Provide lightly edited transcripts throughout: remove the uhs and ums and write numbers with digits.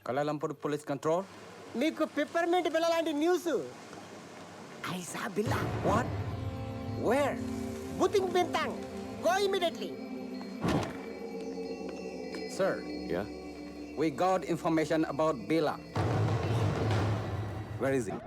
Kuala Lumpur Police Control. మీకు పిప్పర్మెంట్ బిల్ల లాంటి న్యూస్. ఐసా బిల్లా. What? Where? బుతింగ్ Bintang. Go immediately. Sir, Yeah? we got information about Bela. Where is he?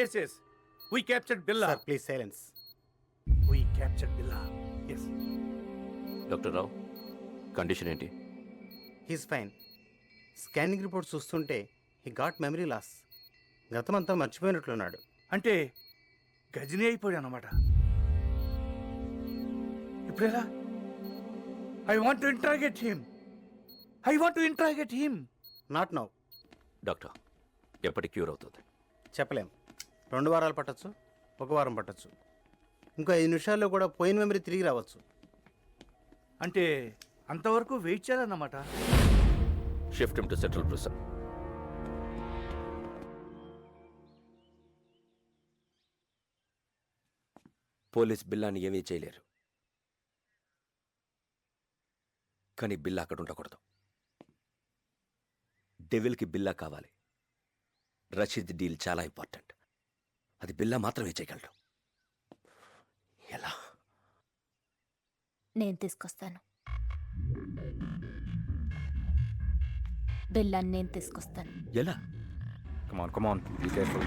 Yes, yes. We captured Billa. Sir please silence. We captured Billa. Yes. Doctor Rao condition ఏంటి? He's fine. Scanning report చూస్తుంటే he got memory loss. గతమంతా మర్చిపోయినట్లున్నాడు. అంటే గజని అయిపోయాడు అన్నమాట. ఇప్పుడెలా? I want to interrogate him. Not now. Doctor ఎప్పటికి cure అవుతుంది? చెప్పలేం. 2 వారాలు పట్టచ్చు, 1 వారం పట్టచ్చు, ఇంకో 5 నిమిషాల్లో కూడా పోయిన మెమరీ తిరిగి రావచ్చు. అంటే అంతవరకు వెయిట్ చేయాలన్నమాట. Shift him to central prison. Police బిల్లాని ఏమీ చేయలేరు, కానీ బిల్లా అక్కడ ఉండకూడదు. డెవిల్కి బిల్లా కావాలి. రషీద్ డీల్ చాలా ఇంపార్టెంట్. అది బిల్లా మాత్రమే చేయగలడు. ఎలా? నేను తీసుకొస్తాను. బిల్లాన్ని నేను తీసుకొస్తాను. ఎలా? Come on. Be careful.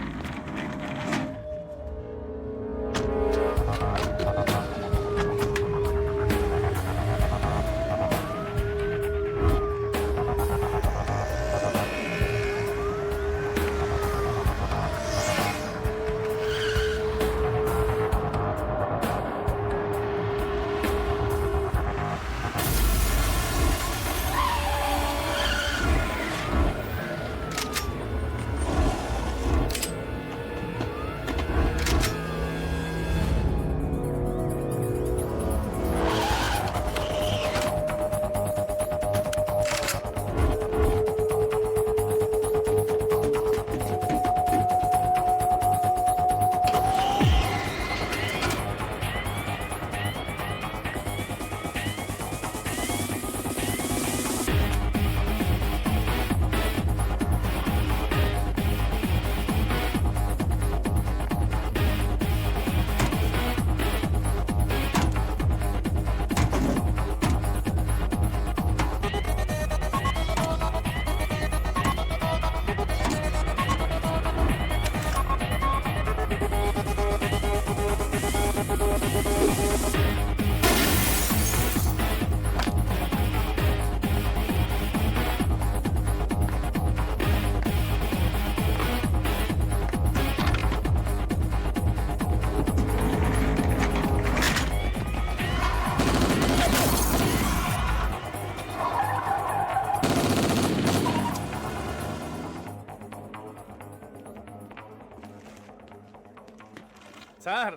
Sir,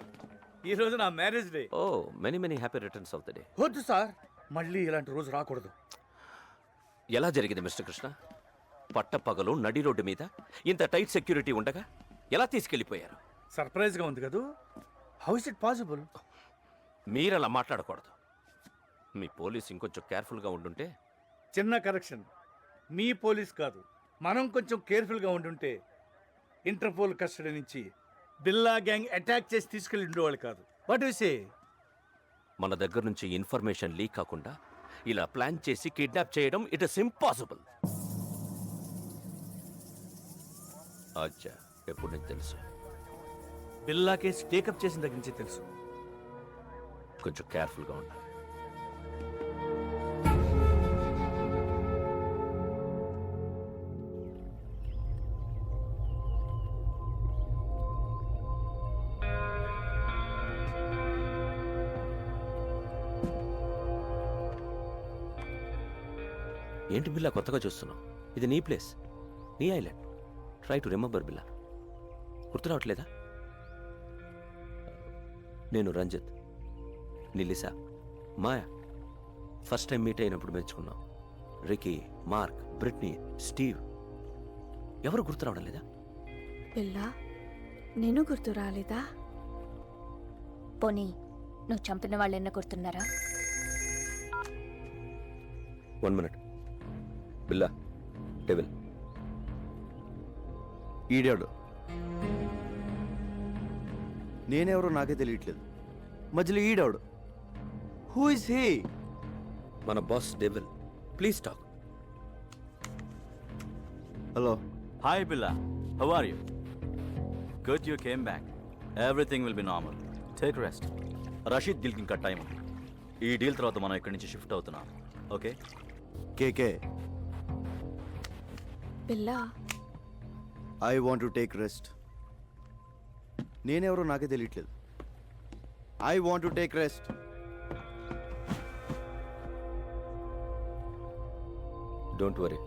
ఈ రోజు నా marriage day. Oh many happy returns of the day. వద్దు సార్, మళ్ళీ ఇలాంటి రోజు రాకూడదు. ఎలా జరిగింది మిస్టర్ కృష్ణ? పట్టపగలు నడి రోడ్డు మీద ఇంత టైట్ సెక్యూరిటీ ఉండగా ఎలా తీసుకెళ్ళిపోయారు? సర్ప్రైజ్గా ఉంది కదూ. How is it possible? మీరలా మాట్లాడకూడదు. మీ పోలీస్ ఇంకొంచెం కేర్ఫుల్గా ఉండుంటే. చిన్న కరెక్షన్. మీ పోలీస్ కాదు, మనం కొంచెం కేర్ఫుల్గా ఉండుంటే ఇంటర్పోల్ కస్టడీ నుంచి బిల్లా గ్యాంగ్ అటాక్ చేసి తీసుకెళ్ళి ఉండేవాళ్ళు కాదు. What you say? మన దగ్గర నుంచి ఇన్ఫర్మేషన్ లీక్ కాకుండా ఇలా ప్లాన్ చేసి కిడ్నాప్ చేయడం ఇట్ ఇస్ ఇంపాసిబుల్. అచ్చా, ఎప్పుడు నీకు తెలుసు? బిల్లా కేసు టేకప్ చేసిన దగ్గర నుంచి తెలుసు. కొంచెం కేర్ఫుల్గా ఉండాలి. ఏంటి బిల్లా కొత్తగా చూస్తున్నావు? ఇది నీ ప్లేస్, నీ ఐలాండ్. ట్రై టు రిమెంబర్ బిల్లా. గుర్తు రావట్లేదా? నేను రంజిత్, నిలిసా, మాయా ఫస్ట్ టైం మీట్ అయినప్పుడు మెచ్చుకున్నాం. Ricky, Mark, Britney, Steve. ఎవరు గుర్తు రావడం లేదా? పిల్ల నేను గుర్తు రాలేదా? పోనీ నువ్వు చంపిన వాళ్ళు ఎన్న గుర్తున్నారా? 1 minute. బిల్లా, డెవిల్. ఈడాడు. నేనెవరో నాకే తెలియట్లేదు. మధ్యలో ఈడాడు. Who is he? మన boss devil. Please talk. Hello. Hi Billa, how are you? Good you came back. Everything will be normal. Take rest. Rasheed డీల్కి ఇంకా టైం ఉంది. ఈ డీల్ తర్వాత మనం ఇక్కడి నుంచి షిఫ్ట్ అవుతున్నాం. ఓకే? కేకే, పిల్ల I want to take rest. నేనెవరో నాకే తెలియట్లేదు. I want to take rest. Don't worry,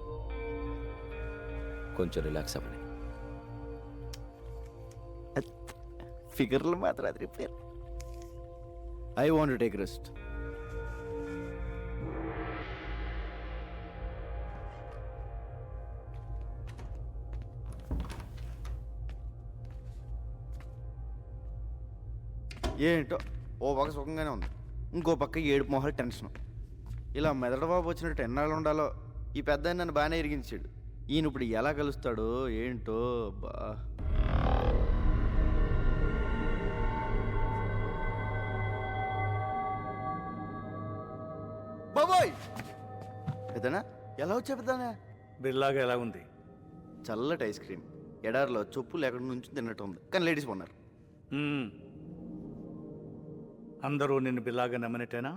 కొంచెం రిలాక్స్ అవ్వండి. ఫిగర్లు మాత్రం అది repair. I want to take rest. ఏంటో ఓ పక్క సుఖంగానే ఉంది, ఇంకో పక్క ఏడుపు మొహాలు టెన్షన్. ఇలా మెదడు బాబు వచ్చినట్టు ఎన్నాళ్ళు ఉండాలో. ఈ పెద్ద ఆయన నన్ను బాగానే ఇరిగించాడు. ఈయన ఇప్పుడు ఎలా కలుస్తాడో ఏంటో. బా బాబోయ్, పెద్దనా ఎలా వచ్చా పెద్దనా? బిల్లాగా ఎలా ఉంది? చల్లటి ఐస్ క్రీమ్ ఎడారిలో చెప్పులు ఎక్కడి నుంచి తిన్నట్టు ఉంది, కానీ లేడీస్ ఉన్నారు. అందరూ నిన్ను బిల్లాగా నమ్మనట్టేనా?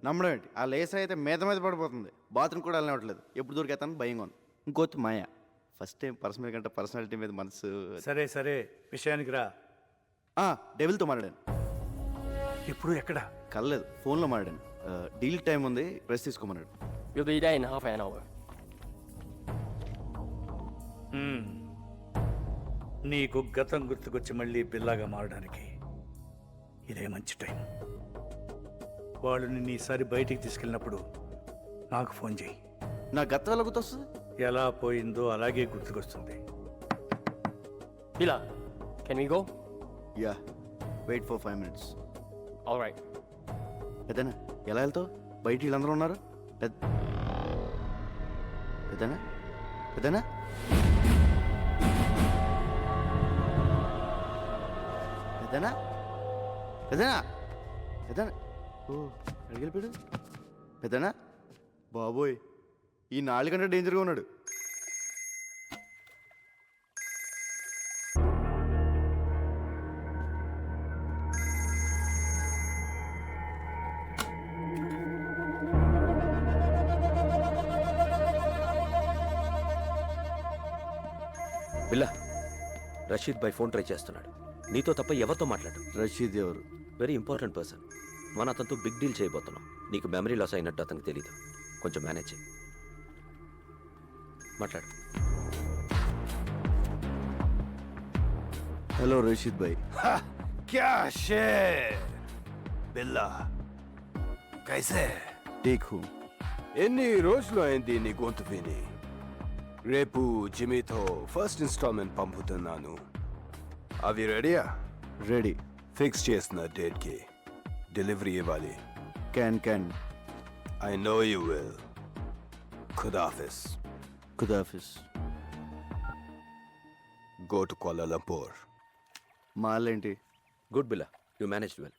నమ్మడం ఏంటి, ఆ లేస్ అయితే మీద పడిపోతుంది. బాత్రూమ్ కూడా వెళ్ళనివ్వట్లేదు. ఎప్పుడు దొరికేస్తాను భయంగా ఉంది. ఇంకొచ్చి మాయా ఫస్ట్ టైం పర్సనల్ కంటే పర్సనాలిటీ మీద మనసు. సరే సరే, విషయానికి రా. డెవిల్తో మాట్లాడాను. ఇప్పుడు ఎక్కడ? కలలేదు, ఫోన్లో మాట్లాడాను. డీల్ టైం ఉంది, press తీసుకోమన్నాడు. You'll be there in half an hour. నీకు గతం గుర్తుకొచ్చి మళ్ళీ బిల్లాగా మారడానికి ఇదే మంచి టైం. వాళ్ళు నిన్ను ఈసారి బయటికి తీసుకెళ్ళినప్పుడు నాకు ఫోన్ చేయి. నా గతం ఎలా గుర్తొస్తుంది? ఎలా పోయిందో అలాగే గుర్తుకొస్తుంది. Billa, can we go? Yeah, wait for 5 minutes. All right. పెద్దనా ఎలా వెళ్తావు? బయట వీళ్ళందరూ ఉన్నారు. పెద్దనా పెద్దనా పెద్దనా పెద్దనా పెద్దనా ఓ అడిగిపోయాడు. పెద్దనా బాబోయ్, ఈ 4 గంటల డేంజర్గా ఉన్నాడు. బిల్లా, రషీద్ బై ఫోన్ ట్రై చేస్తున్నాడు. నీతో తప్ప ఎవరితో మాట్లాడు. రషీద్ ఎవరు? Very important person. మనం అతనితో బిగ్ డీల్ చేయబోతున్నాం. నీకు మెమరీ లాస్ అయినట్టు అతనికి తెలీదు. కొంచెం మేనేజ్ చేయి. మాట్లాడు. హలో రషీద్ భాయ్. क्या शेर బిల్లా కైసే టేక్ హూ. ఎన్ని రోజులు అయింది నీ గొంతు విని? రేపు జిమీతో ఫస్ట్ ఇన్స్టాల్మెంట్ పంపుతున్నాను. అవి రెడీయా? రెడీ. ఫిక్స్ చేసిన డేట్కి డెలివరీ ఇవ్వాలి. Can I know you will. ఖుదాఫిస్. ఖుదాఫిస్. Go to Kuala Lumpur. మాలేంటి? Good Billa, you manage well.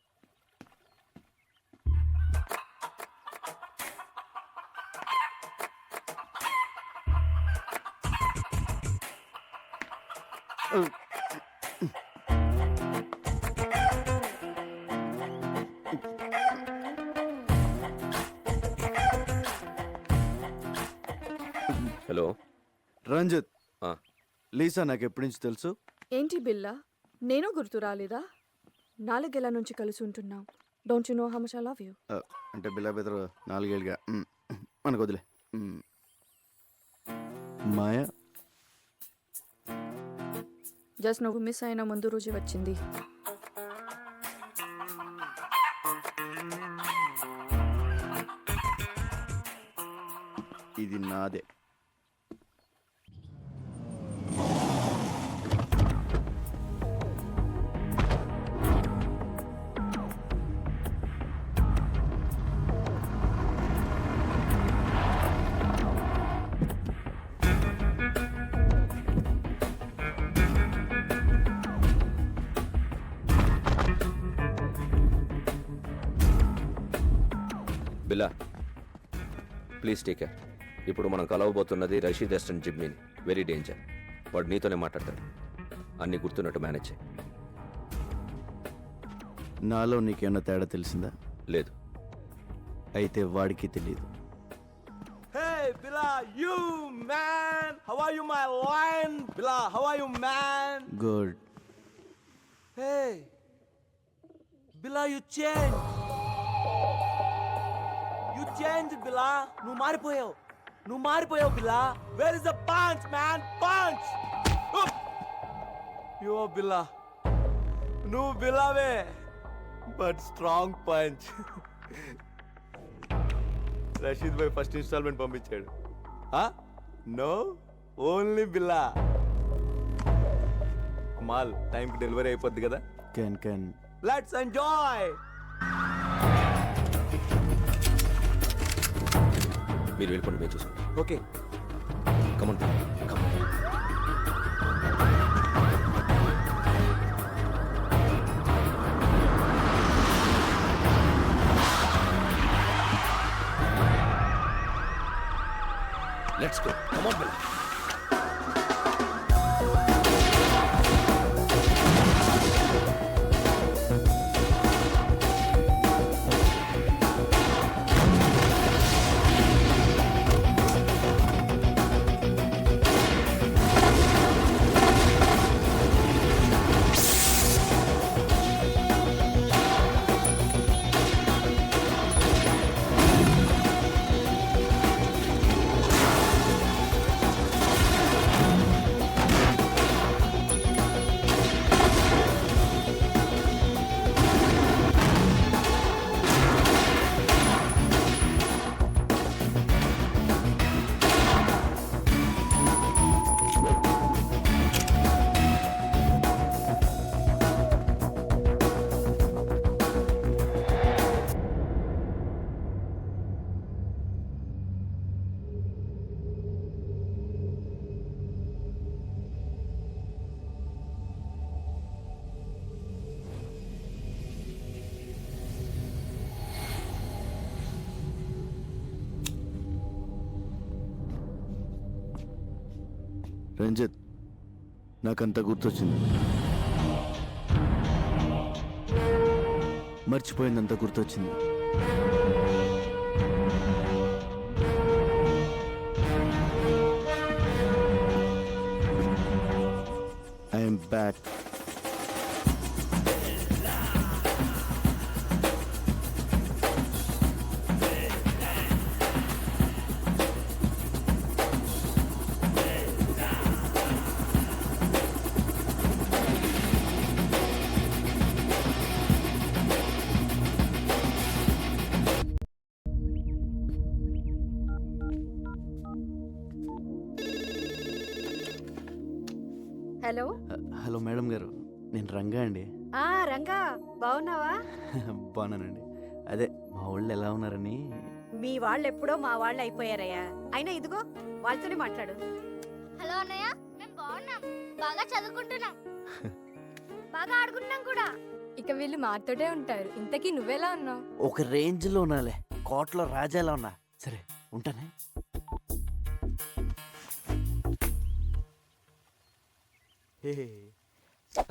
Hello Ranjith, ఆ, లీసా నాకు ఎప్పటి నుంచి తెలుసు? ఏంటి బిల్లా నేను గుర్తు రాలేదా? 4 ఏళ్ల నుంచి కలిసి ఉంటున్నాం. Don't you know how much I love you? అంటే బిల్లా బెదరు 4 ఏళ్ళుగా మనకు వదిలే. మాయా జస్ట్ నువ్వు మిస్ అయిన ముందు రోజు వచ్చింది. ఇది నాదే. బిల్లా ప్లీజ్ టేక్ కేర్. ఇప్పుడు మనం కలవబోతున్నది రషీద్ ఎస్టన్ జిమ్మీని. Very danger. వాడు నీతోనే మాట్లాడతాడు. అన్నీ గుర్తున్నట్టు మేనేజ్ చేయి. నాలో నీకేమన్నా తేడా తెలిసిందా? లేదు. అయితే వాడికి తెలియదు. Hey, Bila, you man! How are you, my lion? Bila, how are you, man? Good. Hey, Bila, you changed. You changed, Bila. నువ్వు మారిపోయావు, Bila. Where is the punch, man? Punch! You are Bila. నువ్వు బిలావే, but strong punch. Rasheed భాయ్ first installment పంపించాడు. No, only Billa. మాల్ టైంకి delivery అయిపోద్ది కదా. Can let's enjoy. మీరు వెళ్ళిపోండి, మేము చూసుకోండి. Okay, come on come on. Let's go. Come on, Bella. Ranjith, నాకంతా గుర్తొచ్చింది. మర్చిపోయిందంతా గుర్తొచ్చింది. I'm back. Hello. Hello madam గారు, నేను రంగా అండి. రంగా, బాగున్నావా? బాగున్నానండి. అదే మా వాళ్ళు ఎలా ఉన్నారని. మీ వాళ్ళు ఎప్పుడో మా వాళ్ళు అయిపోయారయ్యా. అయినా ఇదిగో వాళ్ళతోనే మాట్లాడు. హలో అన్నయ్య, మేము బాగున్నాం, బాగా చదువుకుంటున్నాం, బాగా ఆడుకుంటున్నాం కూడా. ఇక వీళ్ళు మాతోటే ఉంటారు. ఇంతకీ నువ్వెలా ఉన్నావు? ఒక రేంజ్లో ఉన్నాలే, కోట్లో రాజాలా ఉన్నా. సరే ఉంటానే.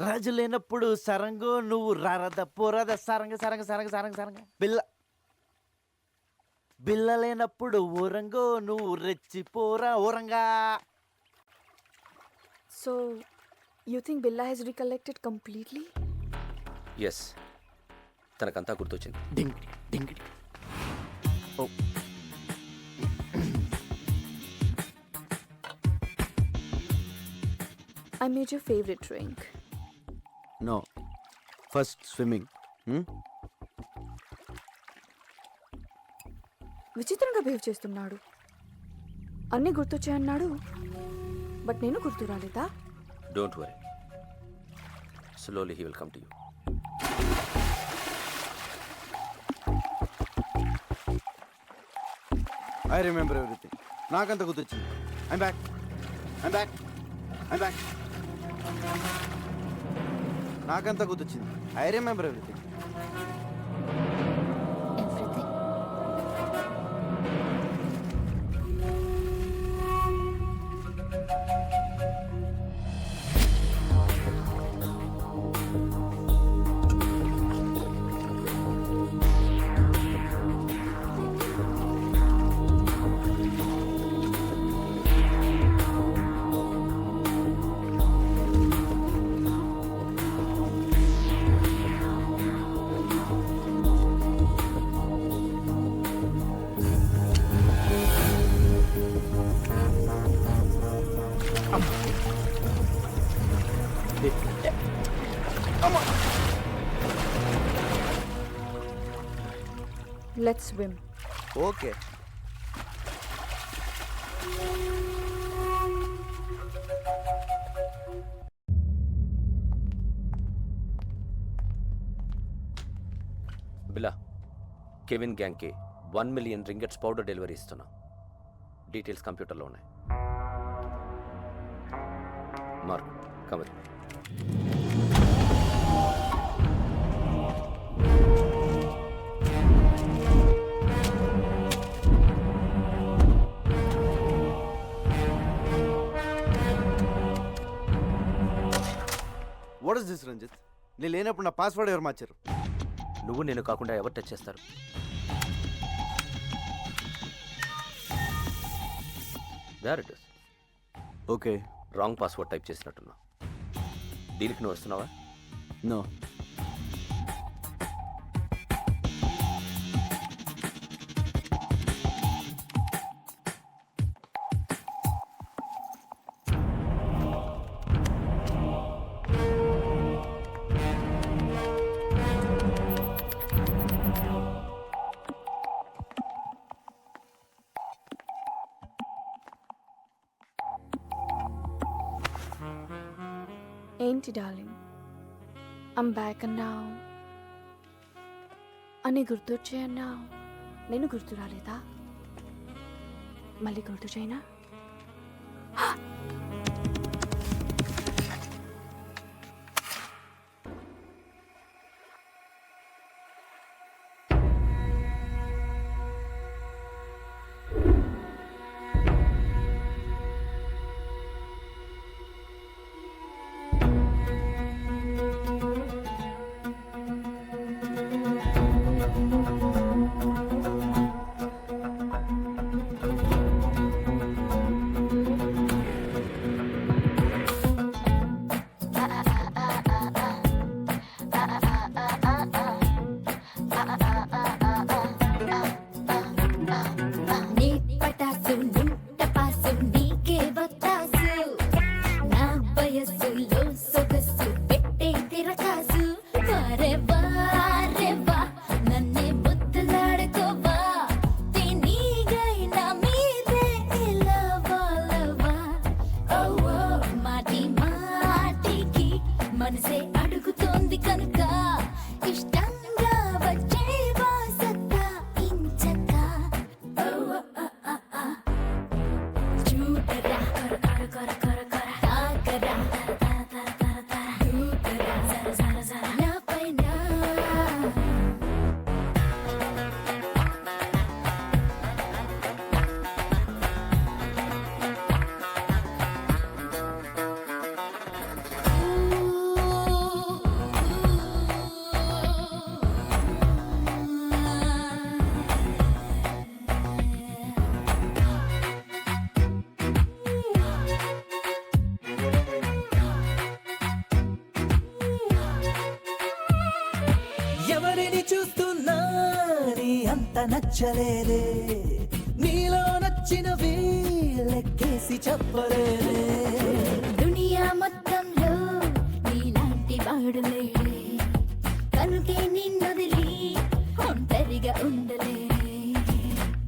రాజు లేనప్పుడు సరంగు, నువ్వు రారద పోరాద సరంగ సరంగ సరంగ సరంగ సరంగ. బిల్ల బిల్ల లేనప్పుడు ఊరంగో నువ్వు రెచ్చిపోరా ఊరంగా. So you think Billa has recollected completely? Yes, తనకంతా గుర్తొచ్చింది. Ding ding. Oh I made your favorite drink. No, first swimming. విచిత్రంగా బిహేవ్ చేస్తున్నాడు. అన్నీ గుర్తొచ్చాయన్నాడు, బట్ నేను గుర్తు రాలేదా? Don't worry, slowly he will come to you. I remember everything. నాకంత గుర్తొచ్చింది. I'm back. నాకంతా గుర్తొచ్చింది. I remember everything. Everything. Let's swim. Okay. Billa, Kevin గ్యాంగ్కి 1 మిలియన్ రింగెట్స్ పౌడర్ డెలివరీ ఇస్తున్నా. డీటెయిల్స్ కంప్యూటర్లో ఉన్నాయి. మార్క్, కమర్. What is this Ranjith? నేను లేనప్పుడు నా పాస్వర్డ్ ఎవరు మార్చారు? నువ్వు నేను కాకుండా ఎవరు టచ్ చేస్తారు? There it is. Okay. Wrong password type చేసినట్టున్నా. డీల్కి నువ్వు వస్తున్నావా? నో. ఏంటి డార్లింగ్, ఐమ్ బ్యాక్ అన్నావు, అన్నీ గుర్తొచ్చాయన్నావు, నేను గుర్తు రాలేదా? మళ్ళీ గుర్తు చేయనా? నచ్చలేదే, నీలో నచ్చినవి లెక్కేసి చెప్పలేదే. దునియా మొత్తంలో నీలాంటి వాడు లేడే, కనుకే నిన్నొదిలి ఒంటరిగా ఉండలే.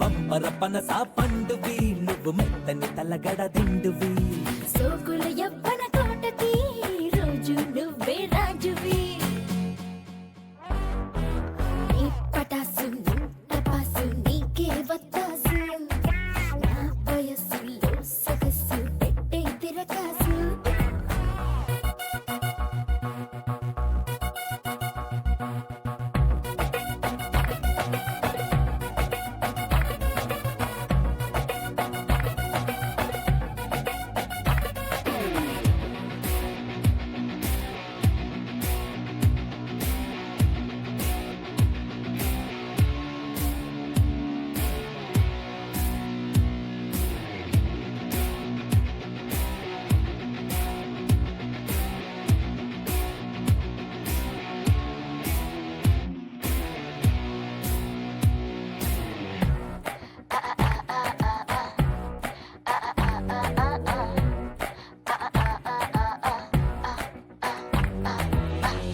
పంపర పనస పండువి, నువ్వు మెత్తని తలగడ దిండువి. సోకుల యవ్వన కోటకి రోజు నువ్వే రాజువి. నీ పటాసు టపాసు నీకే వత్తాసు, నా వయసులో సొగసు పెట్టే తిరకాసు.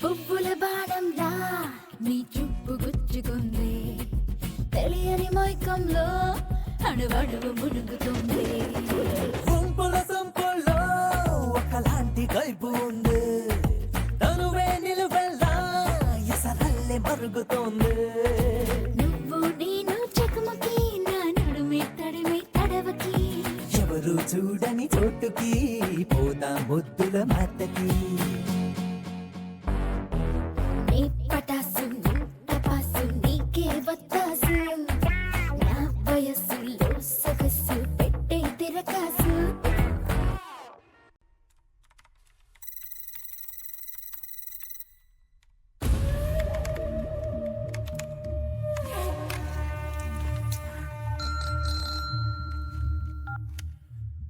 పువ్వుల బాణంలా నీ చూపు గుచ్చుకుంది, తెలియని మైకంలో అణువణువు మునుగుతుంది. గుంపుల సంపుల్లో ఒకలాంటి కైపు ఉంది, తనువే నిలువెల్లా ఎసరల్లే మరుగుతోంది. నువ్వు నేను చెకుమకి, నా నడుమే తడిమే తడవకి. ఎవరు చూడని చోటుకి పోతా ముద్దుల మాటకి. నీ పటాసు టపాసు నీకే వత్తాసు, నా వయసులో సొగసు పెట్టే తిరకాసు.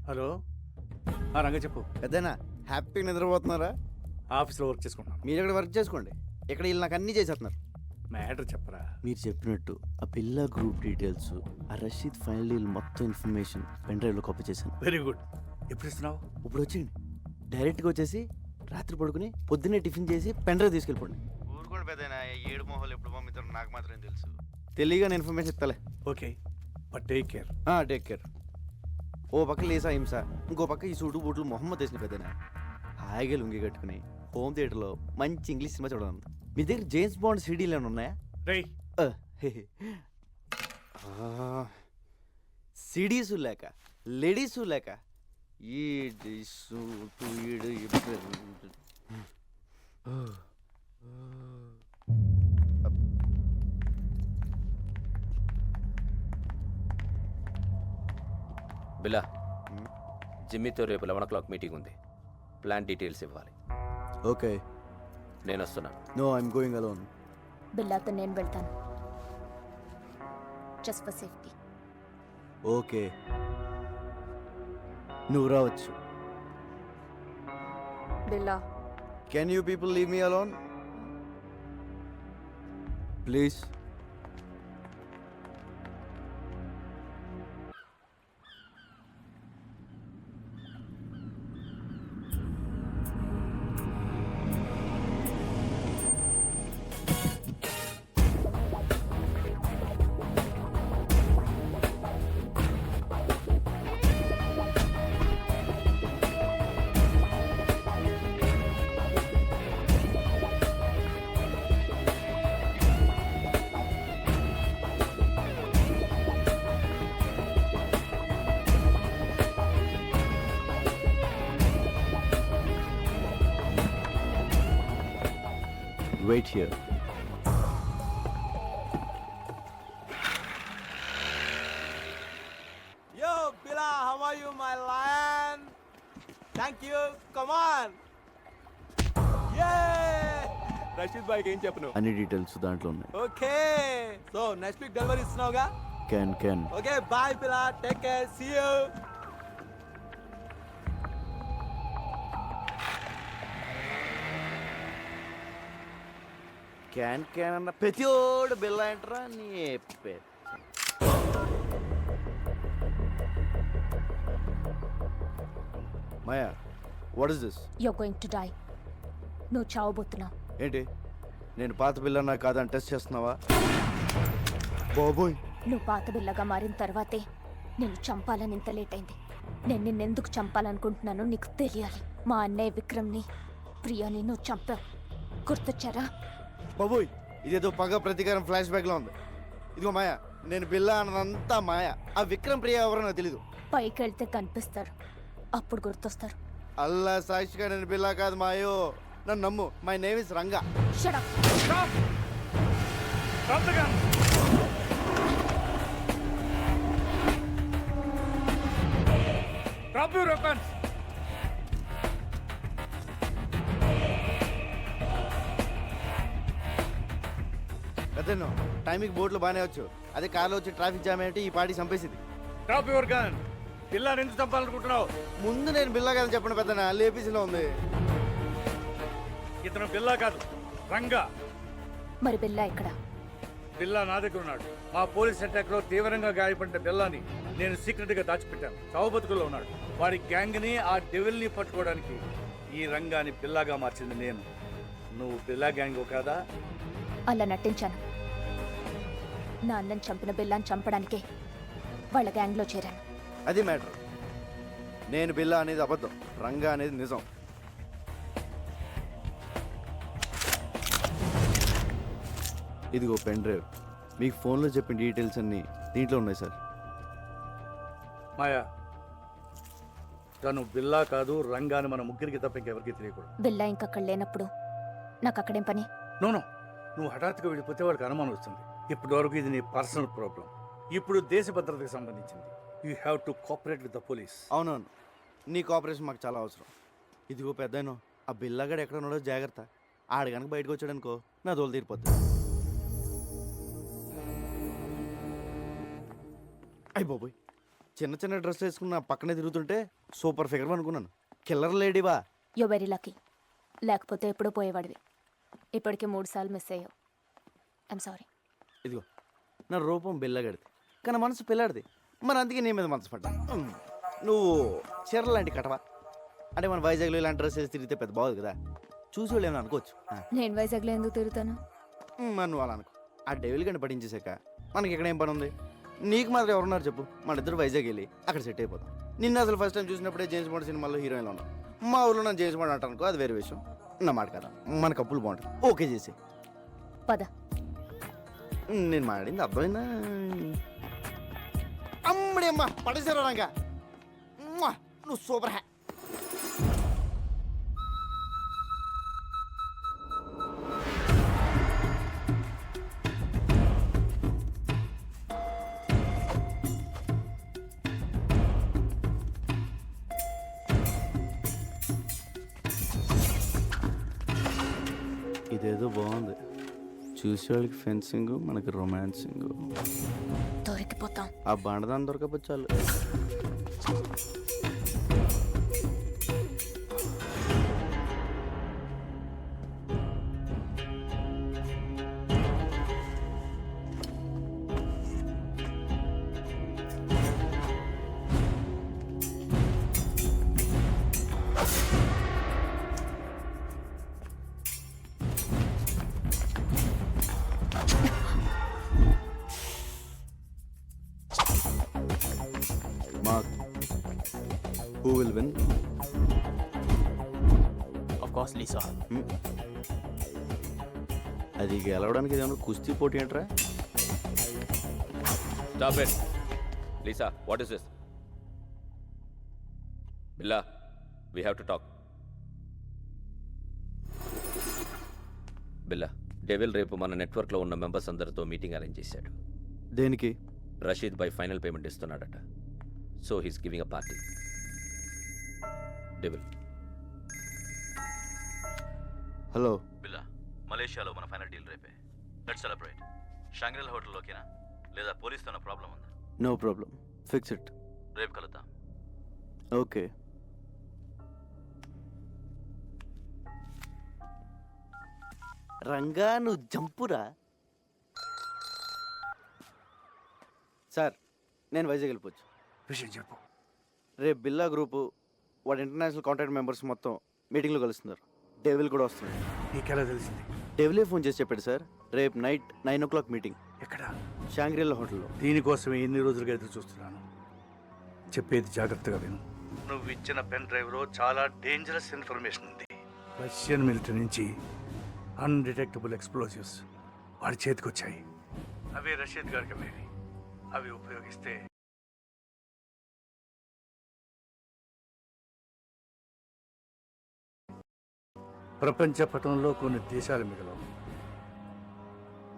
హలో, రంగ చెప్పు. పెద్దనా హ్యాపీగా నిద్రపోతున్నారా? ఆఫీస్లో వర్క్ చేసుకుంటున్నాను. మీరు ఇక్కడ వర్క్ చేసుకోండి, ఇక్కడ వీళ్ళు నాకు అన్నీ చేసేస్తున్నారు. మ్యాటర్ చెప్పరా. మీరు చెప్పినట్టు ఆ పిల్ల గ్రూప్ డీటెయిల్స్, ఆ రషీద్ ఫైనల్ డీల్ మొత్తం ఇన్ఫర్మేషన్ పెన్ డ్రైవ్లో కాపీ చేశాను. Very good. ఎప్పుడు ఇస్తున్నావు? ఇప్పుడు వచ్చింది. డైరెక్ట్గా వచ్చేసి రాత్రి పడుకుని పొద్దున్నే టిఫిన్ చేసి పెన్ డ్రైవ్ తీసుకెళ్ళిపోండి. ఊరుకోండి పెద్దనా, 7 మొహాలు ఎప్పుడు పంపిస్తారో నాకు మాత్రం తెలుసు. తెలియగానే ఇన్ఫర్మేషన్ ఇస్తాలే. Okay, but take care. Take care. ఓ పక్క లేసా హింస, ఇంకో పక్క ఈ సూటు బూట్లు మొహమ్మద్ వేసిన పెద్దనా హాయిగా లుంగి కట్టుకుని హోమ్ థియేటర్లో మంచి ఇంగ్లీష్ సినిమా చూడాలి. మీ దగ్గర జేమ్స్ బాండ్ సీడీలు ఏమైనా ఉన్నాయా? రేయ్, సిడీసు లేక లేడీసు లేక ఈ బిలా, జిమ్మీతో రేపు 11 o'clock మీటింగ్ ఉంది. ప్లాన్ డీటెయిల్స్ ఇవ్వాలి. ఓకే, నేను వస్తున్నాను. No I'm going alone. బిల్లాతో నేను వెళ్తాను, జస్ట్ ఫర్ సేఫ్టీ. ఓకే, నువ్వు రావచ్చు. Billa, can you people leave me alone please? Wait here. Yo, Bila, how are you, my lion? Thank you. Come on. Yeah. Rasheed బాయ్కి ఏం చెప్పను? అన్ని డీటెయిల్స్ దాంట్లో ఉన్నాయి. Okay, so next week delivery ఇస్తున్నావుగా? Can. Okay, bye Billa, take care, see you. క్యాన్ అన్న ప్రతిోడు బిల్ల ఏంట్రా నీ Maya what is this? You are going to die. నువ్వు చావబోతున్నావు. ఏంటి నేను పాత పిల్లన్నా కాదని టెస్ట్ చేస్తున్నావా? బాబోయ్, నువ్వు పాత బిల్లగా మారిన తర్వాతే నేను చంపాలని ఇంత లేట్ అయింది. నేను నిన్నెందుకు చంపాలనుకుంటున్నానో నీకు తెలియాలి. మా అన్నయ్య విక్రమ్ని, ప్రియాని నువ్వు చంపావు. గుర్తొచ్చారా? బాబోయ్, ఇదేదో పగ ప్రతీకారం ఫ్లాష్ బ్యాక్ లో ఉంది. ఇదిగో మాయా, నేను బిల్లా అన్నదంతా మాయా. ఆ విక్రమ్ ప్రియ ఎవరో నాకు తెలీదు. పైకి వెళ్తే కనిపిస్తారు, అప్పుడు గుర్తొస్తారు. అల్లా సాక్షిగా నేను బిల్లా కాదు మాయో, నన్ను నమ్ము. My name is Ranga. Shut up. Stop! Drop the gun! Drop your weapons! పెద్దను టైంకి బోట్లు బాగానే వచ్చు, అదే కార్లో వచ్చి ట్రాఫిక్ జామ్ ఏంటి ఈ పార్టీ చంపేసింది. Drop your gun! పిల్లని ఎందుకు చంపాలనుకుంటున్నావు? ముందు నేను బిల్లా కాదని చెప్పండి పెద్దనా, లేపీసీలో ఉంది. ఇతను బిల్లా కాదు, రంగా. మరి బిల్లా ఇక్కడ? బిల్లా నా దగ్గర ఉన్నాడు. మా పోలీస్ అటాక్ లో తీవ్రంగా గాయపడిన బిల్లాని నేను సీక్రెట్ గా దాచిపెట్టాను. చావుబతుకుల్లో ఉన్నాడు. వాడి గ్యాంగ్ ని, ఆ డెవిల్ ని పట్టుకోవడానికి ఈ రంగాని బిల్లాగా మార్చింది నేను. నువ్వు బిల్లా గ్యాంగ్ కాదా? అలా నటించాను. నా అన్నని చంపిన బిల్లాని చంపడానికే వాళ్ళ గ్యాంగ్లో చేరాను. అది మ్యాటర్. నేను బిల్లా అనేది అబద్ధం, రంగా అనేది నిజం. ఇదిగో పెన్ డ్రైవ్, మీకు ఫోన్లో చెప్పిన డీటెయిల్స్ అన్నీ దీంట్లో ఉన్నాయి సార్. మాయా, తను బిల్లా కాదు, రంగాని మన ముగ్గురికి తప్ప ఇంకెవరికి తెలియకూడదు. బిల్లా ఇంకక్కడ లేనప్పుడు నాకు అక్కడేం పని? నోనో, నువ్వు హఠాత్తుగా వెళ్ళిపోతే వాడికి అనుమానం వస్తుంది. ఇప్పటి వరకు ఇది నీ పర్సనల్ ప్రాబ్లం. ఇప్పుడు దేశ భద్రతకు సంబంధించింది. You have to cooperate with the police. అవునవును, నీ కోఆపరేషన్ మాకు చాలా అవసరం. ఇదిగో పెద్దను, ఆ బిల్లాగాడు ఎక్కడ ఉన్నాడో జాగ్రత్త. ఆడు కనుక బయటకు వచ్చాడనుకో నా దోలు తీరిపోతుంది. అయ్యి బాబోయ్, చిన్న చిన్న డ్రెస్ వేసుకున్న పక్కనే తిరుగుతుంటే సూపర్ ఫిగర్ అనుకున్నాను. కిల్లర్ లేడీవా? You very lucky. లేకపోతే ఎప్పుడూ పోయేవాడివి. ఇప్పటికే 3 సార్లు మిస్ అయ్యావు. I'm sorry. ఇదిగో నా రూపం బిల్లగాడిది, కానీ మనసు పిల్లాడిది. మరి అందుకే నీ మీద మనసు పడ్డా. నువ్వు చీరలు లాంటి కటవా? అంటే మన వైజాగ్లో ఇలాంటి డ్రెస్ వేసి తిరిగితే పెద్ద బాగుంది కదా, చూసి వాళ్ళు ఏమైనా అనుకోవచ్చు. నేను వైజాగ్లో ఎందుకు తిరుగుతాను? మరి నువ్వు అలా అనుకో. ఆ డెవిల్ గంట పట్టించేసాక మనకి ఇక్కడ ఏం పని ఉంది? నీకు మాత్రం ఎవరున్నారు చెప్పు? మన ఇద్దరు వైజాగ్ వెళ్ళి అక్కడ సెట్ అయిపోతాం. నిన్న అసలు ఫస్ట్ టైం చూసినప్పుడే జేమ్స్ బాండ్ సినిమాలో హీరోయిన్లో ఉన్నాం. మా ఊళ్ళో నన్ను జేమ్స్ బాండ్ అంటానుకో, అది వేరే విషయం. నా మాట కదా, మన కప్పులు బాగుంటుంది. ఓకే చేసి పద. నేను మాట్లాడింది అర్థమైందా? అమ్మడి అమ్మ పడేసారా రంగా, నువ్వు సూపర్ హ్యా. ఇదేదో బాగుంది. చూసేవాళ్ళకి ఫెన్సింగ్, మనకి రొమాన్సింగ్. దొరికిపోతాం. ఆ బండదాన్ని దొరకపోతే చాలు. Mark, who will win? Of course, Lisa. అది గెలవడానికి ఏదైనా కుస్తీ పోటీ ఏంట్రా? Stop it. Lisa, what is this? Billa, we have to talk. Billa, devil రేపు మన నెట్వర్క్లో ఉన్న మెంబర్స్ అందరితో మీటింగ్ అరేంజ్ చేశాడు. దేనికి? రషీద్ బై ఫైనల్ పేమెంట్ ఇస్తున్నాడట. So he's giving a party. Devil. Hello Billa, మలేషియాలో మన ఫైనల్ డీల్ రేపే. Let's celebrate. షాంగ్రిల్ హోటల్లోకేనా, లేదా పోలీస్తో ప్రాబ్లం ఉందా? No problem, fix it. రేపు కలుద్దాం. ఓకే. రంగా నువ్వు జంపురా. సార్, నేను వైజాగ్ వెళ్ళిపోవచ్చు. విషయం చెప్పు. రేపు బిల్లా గ్రూపు వాడు ఇంటర్నేషనల్ కాంటాక్ట్ మెంబర్స్ మొత్తం మీటింగ్లో కలుస్తున్నారు. డెవిల్ కూడా వస్తుంది. నీకెలా తెలిసింది? డెవిలే ఫోన్ చేసి చెప్పాడు సార్, రేపు నైట్ 9 o'clock మీటింగ్ ఎక్కడ? షాంగ్రీలా హోటల్లో. దీనికోసమే ఎన్ని రోజులుగా ఎదురు చూస్తున్నాను. చెప్పేది జాగ్రత్తగా విను. నువ్వు ఇచ్చిన పెన్ డ్రైవ్లో చాలా డేంజరస్ ఇన్ఫర్మేషన్ ఉంది. రష్యన్ మిలిటరీ నుంచి అన్డిటెక్టబుల్ ఎక్స్ప్లోజివ్స్ వాడి చేతికి వచ్చాయి. అవే రషీద్ గారికి అమ్మేవి. అవి ఉపయోగిస్తే ప్రపంచ పటంలో కొన్ని దేశాలు మిగలవు.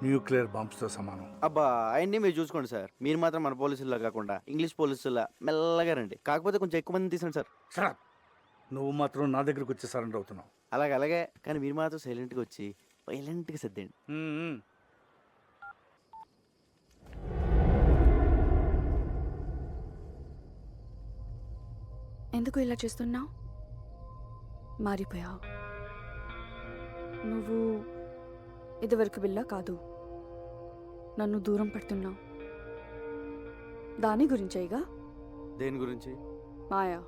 న్యూక్లియర్ బాంబ్స్తో సమానం. అబ్బా ఆయన్ని మీరు చూసుకోండి సార్. మీరు మాత్రం మన పోలీసుల్లా కాకుండా ఇంగ్లీష్ పోలీసుల్లా మెల్లగా రండి. కాకపోతే కొంచెం ఎక్కువ మంది తీసండి సార్. సరే, నువ్వు మాత్రం నా దగ్గరకు వచ్చి సరెండర్ అవుతున్నావు. అలాగే కానీ మీరు మాత్రం సైలెంట్గా వచ్చి వైలెంట్గా సర్దేయండి. ఎందుకు ఇలా చేస్తున్నావు? మారిపోయావు. నువ్వు ఇదివరకు బిల్లా కాదు. నన్ను దూరం పెడుతున్నావు. దాని గురించేగా. దేని గురించి? మాయా.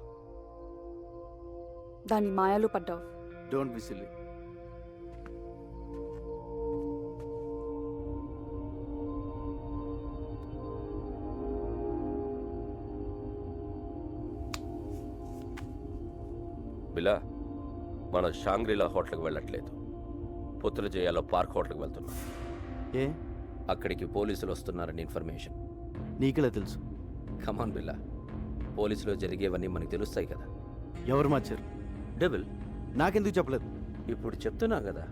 దాని మాయలో పడ్డావు. Don't be silly. బిలా, మనం షాంగ్రీలా హోటల్కి వెళ్ళట్లేదు. పుత్రజయాలో పార్క్ హోటల్కి వెళ్తున్నాం. ఏ? అక్కడికి పోలీసులు వస్తున్నారని ఇన్ఫర్మేషన్. నీకెలా తెలుసు? కమాన్ బిల్లా, పోలీసులో జరిగేవన్నీ మనకు తెలుస్తాయి కదా. ఎవరు మార్చారు? డెవిల్. నాకెందుకు చెప్పలేదు? ఇప్పుడు చెప్తున్నా కదా.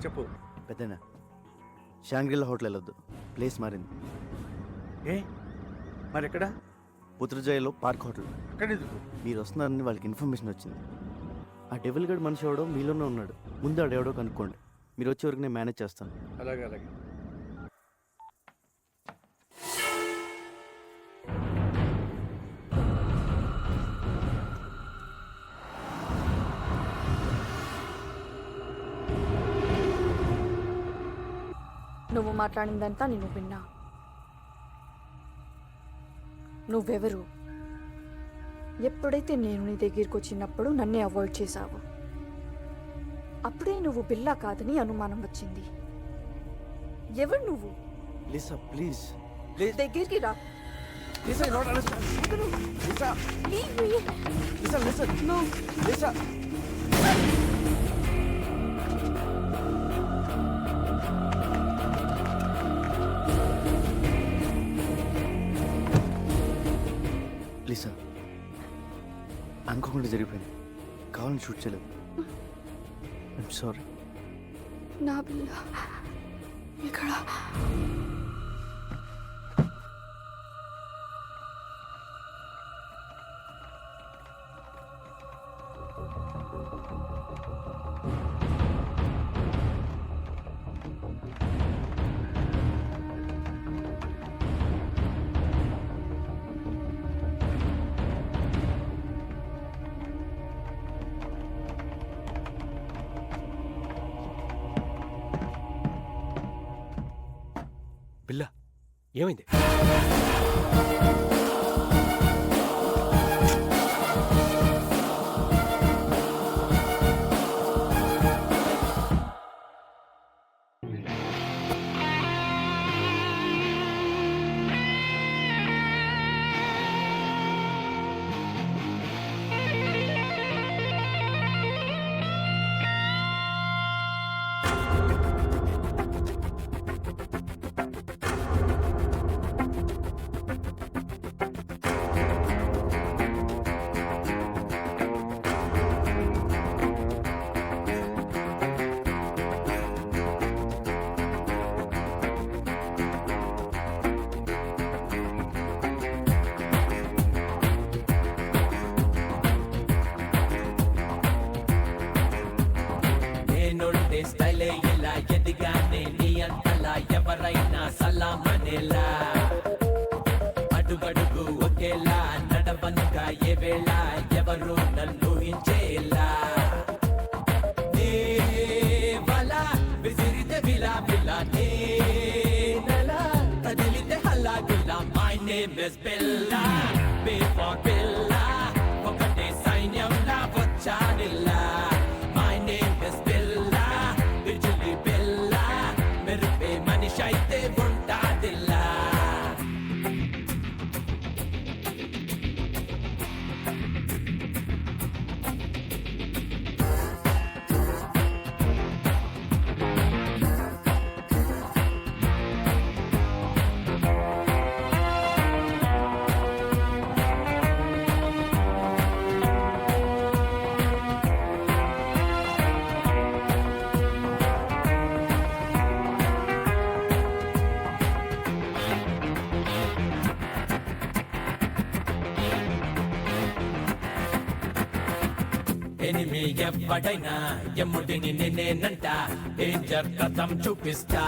చెప్పు. పెద్దనా, షాంగ్రీలా హోటల్ వెళ్ళొద్దు. ప్లేస్ మారింది. ఏ మరి ఎక్కడ? పుత్రజయలో పార్క్ హోటల్. అక్కడ ఎందుకు? మీరు వస్తున్నారని వాళ్ళకి ఇన్ఫర్మేషన్ వచ్చింది. ఆ డెవిల్ గడ్ మనిషి ఎవడో మీలోనే ఉన్నాడు. ముందు ఆడెవడో కనుక్కోండి. మీరు వచ్చే వరకు నేను మేనేజ్ చేస్తాను. అలాగే అలాగే. నువ్వు మాట్లాడిందంతా నేను విన్నా. నువ్వెవరు? ఎప్పుడైతే నేను నీ దగ్గరికి వచ్చినప్పుడు నన్నే అవాయిడ్ చేశావు. అప్పుడే నువ్వు బిల్లా కాదని అనుమానం వచ్చింది. ఎవరు నువ్వు? Lisa please. దగ్గరికి రా. Lisa, not understand. Lisa, Leave me. Lisa, listen. No. Lisa. Lisa, అనుకోకుండా జరిగిపోయింది. కావాలని షూట్ చేయలేదు. I'm sorry. నా బిల్ల ఇక్కడ. బిల్లా, ఏమైంది? ఎనిమి ఎవ్వడైనా ఎమ్ముడిని నేనేనంట డేంజర్ కథం చూపిస్తా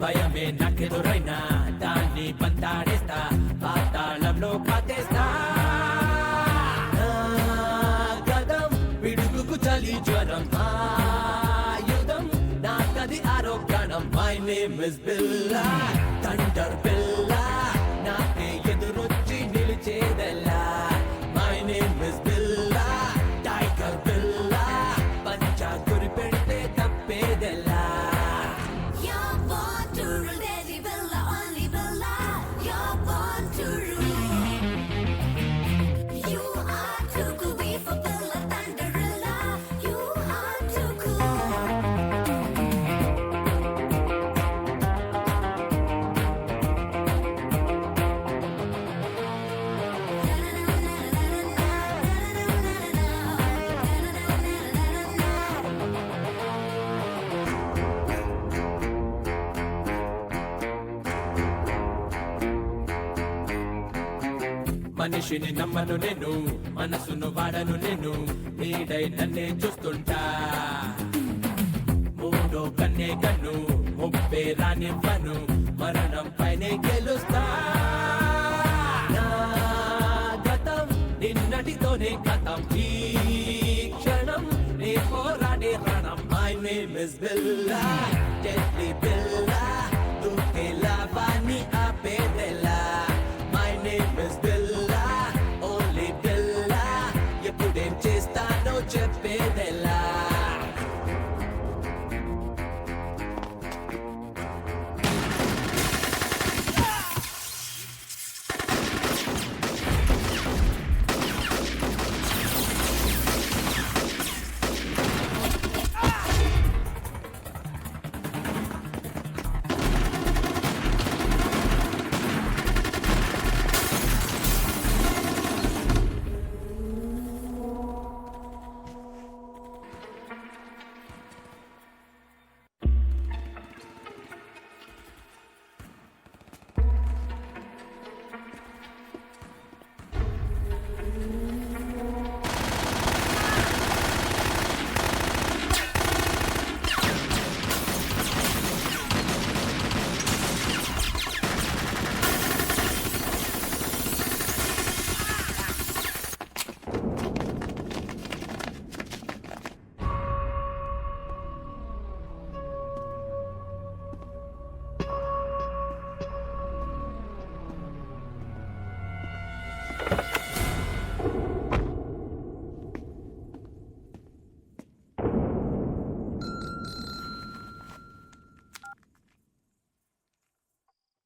భయమే నాకెదురైనా దాన్ని బంతాడేస్తా పాతాళంలో కాటేస్తా గదం పిడుగుకు చలి జ్వరం ఆయుధం నాకది ఆరోగ్యానం my name is Billa thunder బిల్లా నాకే ఎదురొచ్చి నిలిచేదెల్లా my name is Billa tiger బిల్లా పంచా గురి పెడితే తప్పేదెల్లా మనిషిని నమ్మను నేను మనసును వాడను నేను నీడై నన్నే చూస్తుంటా మూడో కన్నే కన్ను ముప్పే రానివ్వను మరణం పైనే గెలుస్తా నా గతం నిన్నటితోనే కథం ఈ క్షణం నే పోరాడే రణం my name is Billa deadly బిల్లా దూకే లాభాన్ని ఆపేదెలా my name is Billa only బిల్లా ఎప్పుడేం చేస్తానో చెప్పేదెలా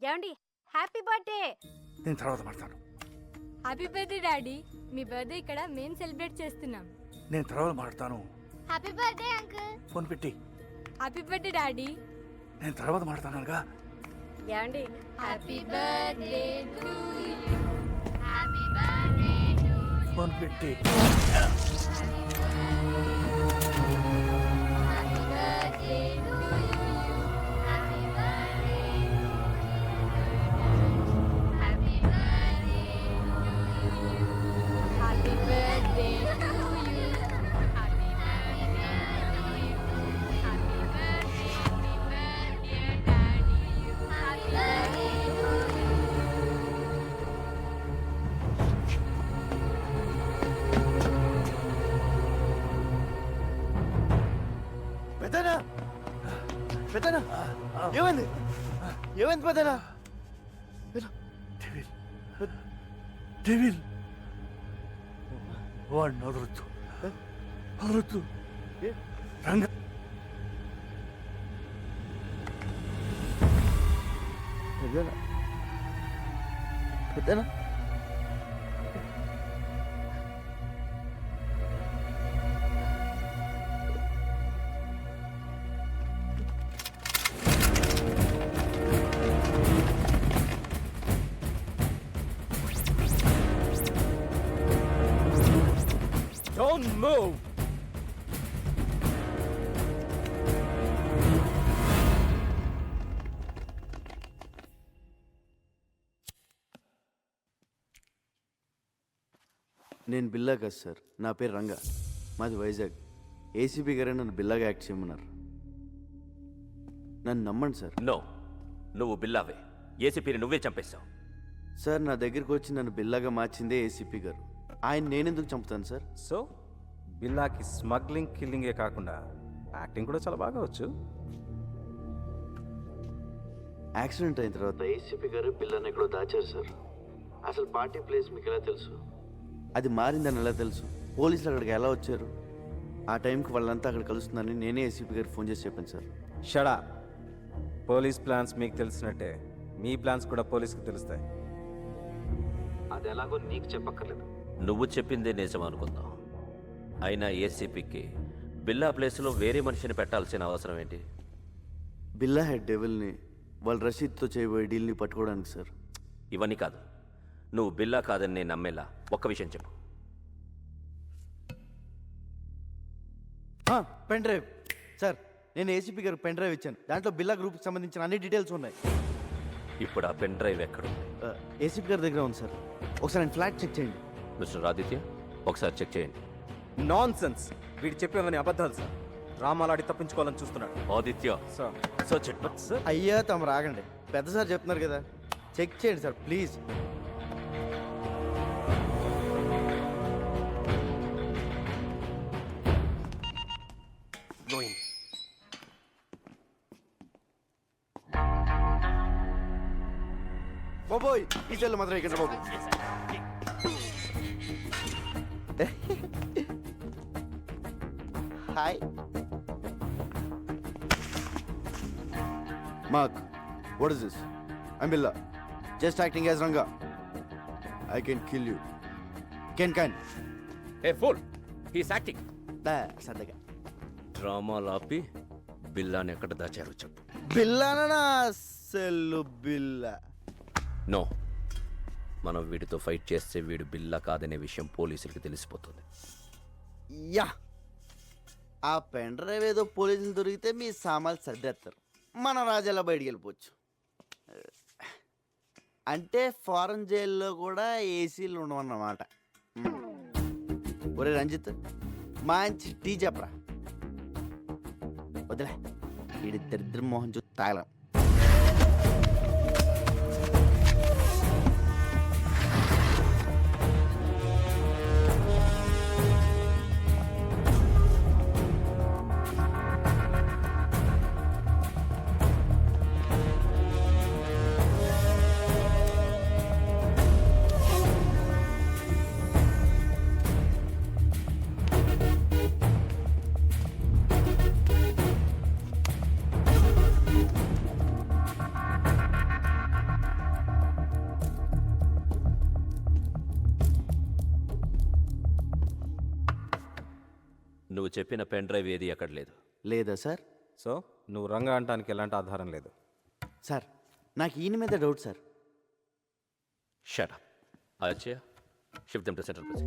ఏమండి హ్యాపీ బర్త్డే. నేను తర్వాత మాట్లాడతాను. Happy birthday daddy. మీ బర్త్డే ఇక్కడ మేము సెలబ్రేట్ చేస్తున్నాం. నేను తర్వాత మాట్లాడతాను. Happy birthday uncle. ఫోన్ పెట్టి. Happy birthday daddy. నేను తర్వాత మాట్లాడతానుగా. ఏమండి happy birthday to you. Happy birthday to you. Phone పెట్టి. పెద్దనా పెద్దనా ఏమైంది ఏమైంది పెద్దనా డెవిల్ డెవిల్ వాడిని వదలొద్దు వదలొద్దు. రంగ పెద్దనా పెద్దనా Don't move! నేను బిల్లా కాదు సార్, నా పేరు రంగా, మాది వైజాగ్. ఏసీపీ గారే నన్ను బిల్లాగా యాక్ట్ చేయమన్నారు. నన్ను నమ్మండి సార్. నో, నువ్వు బిల్లావే. ఏసీపీని నువ్వే చంపేశావు. సార్ నా దగ్గరికి వచ్చి నన్ను బిల్లాగా మార్చిందే ఏసీపీ గారు. ఆయన నేనెందుకు చంపుతాను సార్? సో బిల్లాకి స్మగ్లింగ్ కిల్లింగే కాకుండా యాక్టింగ్ కూడా చాలా బాగా వచ్చు. యాక్సిడెంట్ అయిన తర్వాత ఏసీపీ గారు బిల్లాని ఎక్కడో దాచారు సార్. అసలు పార్టీ ప్లేస్ మీకు ఎలా తెలుసు? అది మారిందని ఎలా తెలుసు? పోలీసులు అక్కడికి ఎలా వచ్చారు? ఆ టైంకి వాళ్ళంతా అక్కడ కలుస్తుందని నేనే ఏసీపీ గారికి ఫోన్ చేసి చెప్పాను సార్. షడా, పోలీస్ ప్లాన్స్ మీకు తెలిసినట్టే మీ ప్లాన్స్ కూడా పోలీస్కి తెలుస్తాయి. అది ఎలాగో నీకు చెప్పక్కర్లేదు. నువ్వు చెప్పిందే నిజం అనుకుందాం. అయినా ఏసీపీకి బిల్లా ప్లేస్లో వేరే మనిషిని పెట్టాల్సిన అవసరం ఏంటి? బిల్లా హెడ్ డెవిల్ని వాళ్ళు రషీద్తో చేయబోయే డీల్ని పట్టుకోవడానికి సార్. ఇవన్నీ కాదు, నువ్వు బిల్లా కాదని నేను నమ్మేలా ఒక్క విషయం చెప్పు. పెన్ డ్రైవ్ సార్, నేను ఏసీపీ గారికి పెన్ డ్రైవ్ ఇచ్చాను. దాంట్లో బిల్లా గ్రూప్కి సంబంధించిన అన్ని డీటెయిల్స్ ఉన్నాయి. ఇప్పుడు ఆ పెన్ డ్రైవ్ ఎక్కడు? ఏసీపీ గారి దగ్గర ఉంది సార్. ఒకసారి నేను ఫ్లాట్ చెక్ చేయండి. మిస్టర్ ఆదిత్య, ఒకసారి చెక్ చేయండి. నాన్ సెన్స్, వీడు చెప్పేవని అబద్ధాలు సార్. రామాలాడి తప్పించుకోవాలని చూస్తున్నాడు. Aditya sir search it. Sir అయ్యా తమ రాగండి, పెద్ద సార్ చెప్తున్నారు కదా, చెక్ చేయండి సార్ ప్లీజ్. బాబోయ్, ఈ చెల్లు మాత్రం ఇక్కడ బాబు. Hi Mark, what is this? I'm Billa, just acting as Ranga. I can kill you. Can. A full, he's acting. సరదాగా డ్రామాలు ఆపి బిల్లాని ఎక్కడ దాచారో చెప్పు. బిల్లానా? సెల్లు బిల్లా. నో, మనం వీడితో ఫైట్ చేస్తే వీడు బిల్లా కాదనే విషయం పోలీసులకి తెలిసిపోతుంది. యా, ఆ పెన్ డ్రైవ్ ఏదో పోలీసులు దొరికితే మీ సామాన్లు సర్దేస్తారు, మన రాజాలా బయటికి వెళ్ళిపోవచ్చు. అంటే ఫారెన్ జైల్లో కూడా ఏసీలు ఉండవన్నమాట. ఒరే రంజిత్, మంచి టీ చెప్పరా. వదిలే, వీడి దరిద్ర మోహన్ చూసి తాగలం. నువ్వు చెప్పిన పెన్ డ్రైవ్ ఏది ఎక్కడ లేదు. లేదా సార్? సో నువ్వు రంగా అనటానికి ఎలాంటి ఆధారం లేదు. సార్ నాకు ఈయన మీద doubt sir. Shut up. Achaiah, shift them to central place.